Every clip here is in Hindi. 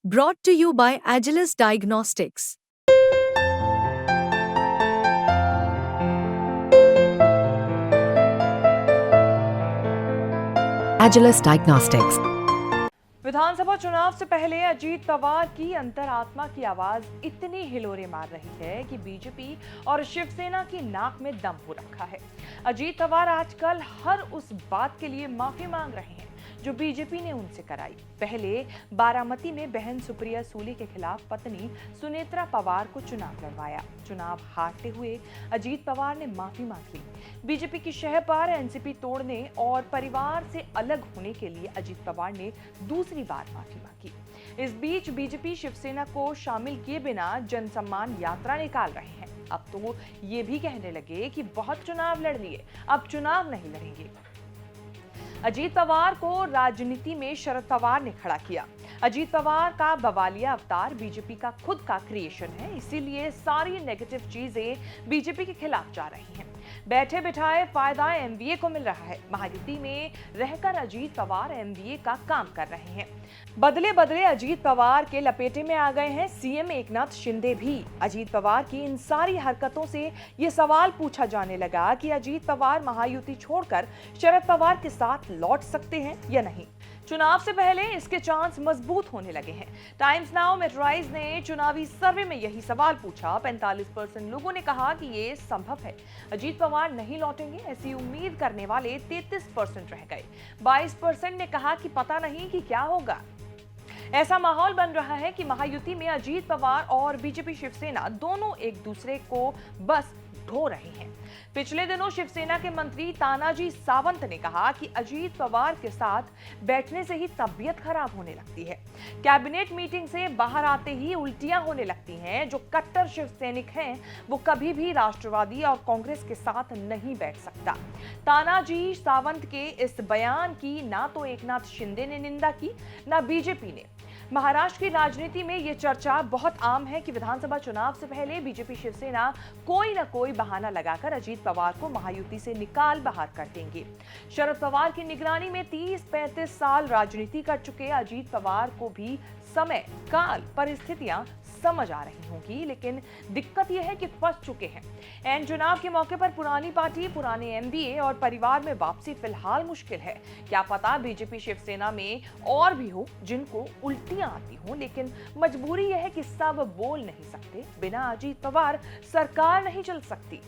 Brought to you by Agilus Diagnostics. Agilus Diagnostics. विधानसभा चुनाव से पहले अजीत पवार की अंतरात्मा की आवाज इतनी हिलोरे मार रही है कि बीजेपी और शिवसेना की नाक में दम हो रखा है। अजीत पवार आजकल हर उस बात के लिए माफी मांग रहे हैं जो बीजेपी ने उनसे कराई। पहले बारामती में बहन सुप्रिया सूले के खिलाफ पत्नी सुनेत्रा पवार को चुनाव लड़वाया। चुनाव हारते हुए अजीत पवार ने माफी मांग ली। बीजेपी की शह पर एनसीपी तोड़ने और परिवार से अलग होने के लिए अजीत पवार ने दूसरी बार माफी मांगी। इस बीच बीजेपी शिवसेना को शामिल किए बिना जनसम्मान यात्रा निकाल रहे हैं। अब तो ये भी कहने लगे कि बहुत चुनाव लड़ लिए, अब चुनाव नहीं लड़ेंगे। अजीत पवार को राजनीति में शरद पवार ने खड़ा किया। अजीत पवार का बवालिया अवतार बीजेपी का खुद का क्रिएशन है, इसीलिए सारी नेगेटिव चीजें बीजेपी के खिलाफ जा रही हैं। बैठे बिठाए फायदा एमवीए को मिल रहा है। महायुति में रहकर अजीत पवार एमवीए का काम कर रहे हैं। बदले बदले अजीत पवार के लपेटे में आ गए हैं सीएम एकनाथ शिंदे भी। अजीत पवार की इन सारी हरकतों से ये सवाल पूछा जाने लगा कि अजीत पवार महायुति छोड़कर शरद पवार के साथ लौट सकते हैं या नहीं। चुनाव से पहले इसके चांस मजबूत होने लगे हैं। टाइम्स नाउ मेट्राइज ने चुनावी सर्वे में यही सवाल पूछा। 45% लोगों ने कहा कि ये संभव है। अजीत पवार नहीं लौटेंगे, ऐसी उम्मीद करने वाले 33% रह गए। 22% ने कहा कि पता नहीं कि क्या होगा। ऐसा माहौल बन रहा है कि महायुति में अजीत पवार और बीजेपी शिवसेना दोनों एक दूसरे को बस ढो रहे हैं। पिछले दिनों शिवसेना के मंत्री तानाजी सावंत ने कहा कि अजीत पवार के साथ बैठने से ही तबीयत खराब होने लगती है। कैबिनेट मीटिंग से बाहर आते ही उल्टियां होने लगती हैं। जो कट्टर शिव सैनिक हैं वो कभी भी राष्ट्रवादी और कांग्रेस के साथ नहीं बैठ सकता। तानाजी सावंत के इस बयान की ना तो एकनाथ शिंदे ने निंदा की, ना बीजेपी ने। महाराष्ट्र की राजनीति में यह चर्चा बहुत आम है कि विधानसभा चुनाव से पहले बीजेपी शिवसेना कोई न कोई बहाना लगाकर अजीत पवार को महायुति से निकाल बाहर कर देंगे। शरद पवार की निगरानी में 30-35 साल राजनीति कर चुके अजीत पवार को भी समय, काल, परिस्थितियां समझ आ रही होंगी, लेकिन दिक्कत यह है कि फंस चुके हैं। एन चुनाव के मौके पर पुरानी पार्टी, पुराने एमबीए और परिवार में वापसी फिलहाल मुश्किल है। क्या पता बीजेपी शिवसेना में और भी हो जिनको उल्टियां आती हों, लेकिन मजबूरी यह है कि सब बोल नहीं सकते। बिना अजीत पवार सरकार नहीं चल सकती।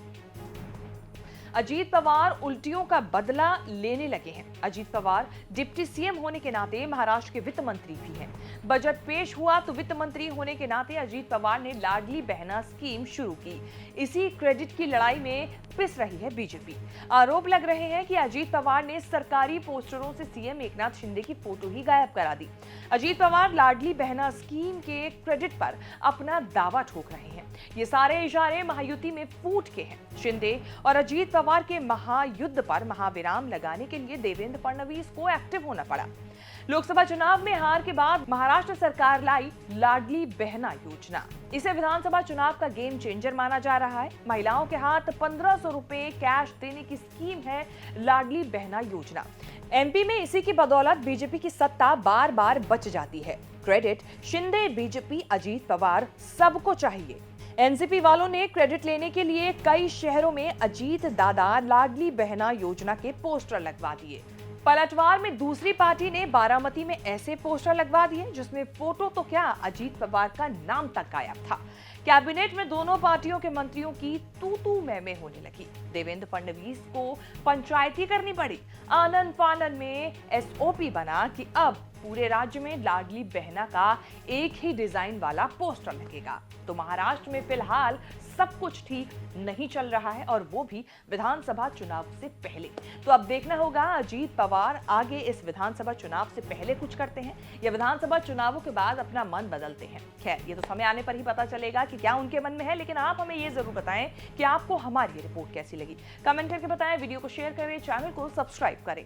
अजीत पवार उल्टियों का बदला लेने लगे हैं। अजीत पवार डिप्टी सीएम होने के नाते महाराष्ट्र के वित्त मंत्री भी हैं। बजट पेश हुआ तो वित्त मंत्री होने के नाते अजीत पवार ने लाडली बहना स्कीम शुरू की। इसी क्रेडिट की लड़ाई में पिस रही है बीजेपी। आरोप लग रहे हैं कि अजीत पवार ने सरकारी पोस्टरों से सीएम एकनाथ शिंदे की फोटो ही गायब करा दी। अजीत पवार लाडली बहना स्कीम के क्रेडिट पर अपना दावा ठोक रहे हैं। ये सारे इशारे महायुति में फूट के हैं। शिंदे और अजीत पवार के महायुद्ध पर महाविराम लगाने के लिए देवेंद्र फडणवीस को एक्टिव होना पड़ा। लोकसभा चुनाव में हार के बाद महाराष्ट्र सरकार लाई लाडली बहना योजना। इसे विधानसभा चुनाव का गेम चेंजर माना जा रहा है। महिलाओं के हाथ 1500 रुपए कैश देने की स्कीम है लाडली बहना योजना। एमपी में इसी की बदौलत बीजेपी की सत्ता बार बार बच जाती है। क्रेडिट शिंदे, बीजेपी, अजीत पवार सबको चाहिए। एनसीपी वालों ने क्रेडिट लेने के लिए कई शहरों में अजीत दादा लाडली बहना योजना के पोस्टर लगवा दिए। पलटवार में दूसरी पार्टी ने बारामती में ऐसे पोस्टर लगवा दिए जिसमें फोटो तो क्या, अजीत पवार का नाम तक गायब था। कैबिनेट में दोनों पार्टियों के मंत्रियों की तू मैं होने लगी। देवेंद्र फडणवीस को पंचायती करनी पड़ी। आनन फानन में एसओपी बना कि अब पूरे राज्य में लाडली बहना का एक ही डिजाइन वाला पोस्टर लगेगा। तो महाराष्ट्र में फिलहाल सब कुछ ठीक नहीं चल रहा है, और वो भी विधानसभा चुनाव से पहले। तो अब देखना होगा अजीत पवार आगे इस विधानसभा चुनाव से पहले कुछ करते हैं या विधानसभा चुनावों के बाद अपना मन बदलते हैं। खैर, ये तो समय आने पर ही पता चलेगा कि क्या उनके मन में है। लेकिन आप हमें ये जरूर बताएं कि आपको हमारी रिपोर्ट कैसी लगी। कमेंट करके बताएं, वीडियो को शेयर करें, चैनल को सब्सक्राइब करें।